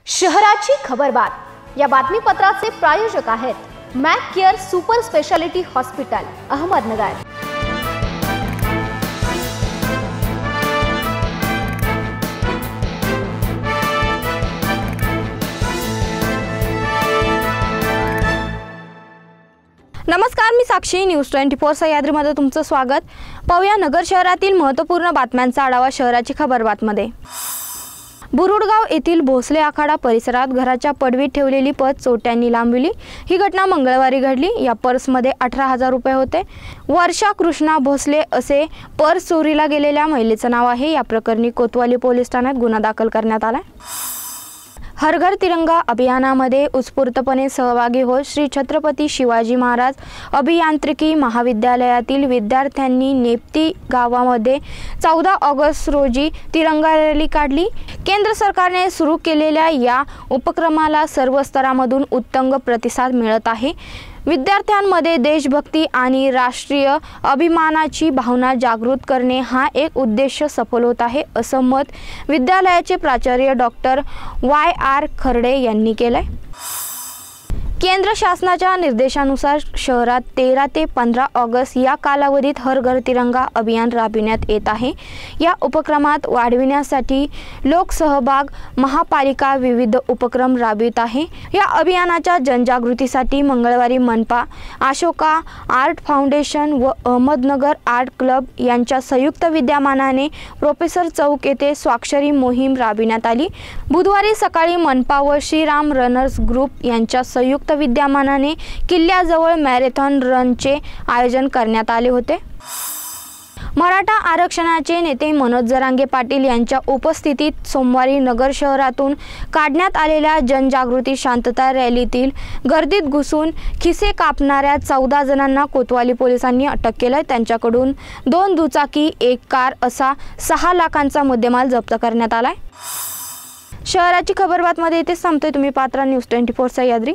शहराची खबरबात या बातमीपत्राचे प्रायोजक आहेत Mac care super speciality hospital Ahmednagar. नमस्कार, मी साक्षी। न्यूज 24 सह्याद्रीमध्ये तुमचं स्वागत। पाहूया नगर शहरातील महत्त्वपूर्ण बातम्यांचा आढावा शहराची खबरबातमध्ये। बुरुडगाव येथील भोसले आखाडा परिसरात घराच्या पडवीत ठेवलेली पर्स चोरट्यांनी लांबविली। ही घटना मंगळवारी घडली। या पर्समध्ये 18,000 रुपये होते। वर्षा कृष्णा भोसले असे पर्स चोरीला गेलेल्या महिलेचं नाव आहे। या प्रकरणी कोतवाली पोलीस ठाण्यात गुन्हा दाखल करण्यात आला। हर घर तिरंगा अभियानामध्ये उत्स्फूर्तपणे सहभागी होत श्री छत्रपती शिवाजी महाराज अभियांत्रिकी महाविद्यालयातील विद्यार्थ्यांनी नेप्ती गावामध्ये 14 ऑगस्ट रोजी तिरंगा रॅली काढली। केंद्र सरकारने सुरू केलेल्या या उपक्रमाला सर्व स्तरांमधून उत्तम प्रतिसाद मिळत आहे। विद्यार्थ्यांमध्ये देशभक्ती आणि राष्ट्रीय अभिमानाची भावना जागृत करणे हा एक उद्देश सफल होत आहे, असं मत विद्यालयाचे प्राचार्य डॉक्टर YR खर्डे यांनी केले। केंद्र शासनाच्या निर्देशानुसार शहरात 13 ते 15 ऑगस्ट या कालावधीत हर घर तिरंगा अभियान राबविण्यात येत आहे। या उपक्रमात वाढविण्यासाठी लोकसहभाग महापालिका विविध उपक्रम राबवित आहे। या अभियानाच्या जनजागृतीसाठी मंगळवारी मनपा, अशोका आर्ट फाउंडेशन व अहमदनगर आर्ट क्लब यांच्या संयुक्त विद्यमानाने प्रोफेसर चौक येथे स्वाक्षरी मोहीम राबविण्यात आली। बुधवारी सकाळी मनपा व श्रीराम रनर्स ग्रुप यांच्या संयुक्त विद्यमानाने किल्ल्याजवळ मॅरेथॉन रनचे आयोजन करण्यात आले होते। मराठा आरक्षणाचे नेते मनोज जरांगे पाटील यांच्या उपस्थितीत सोमवारी नगर शहरातून काढण्यात आलेल्या जनजागृती शांतता रॅलीतील गर्दीत घुसून खिसे कापणाऱ्या 14 जणांना कोतवाली पोलिसांनी अटक केले। त्यांच्याकडून 2 दुचाकी, 1 कार असा 6 लाखांचा मुद्देमाल जप्त करण्यात आलाय। शहराची खबरबातमध्ये इथे संपतोय। तुम्ही पात्रा न्यूज 24 सह्याद्री।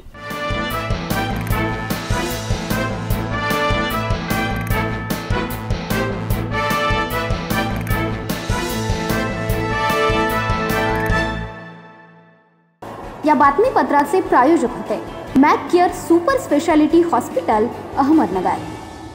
या बातमीपत्राचे प्रायोजक होते Mac care super speciality hospital Ahmednagar.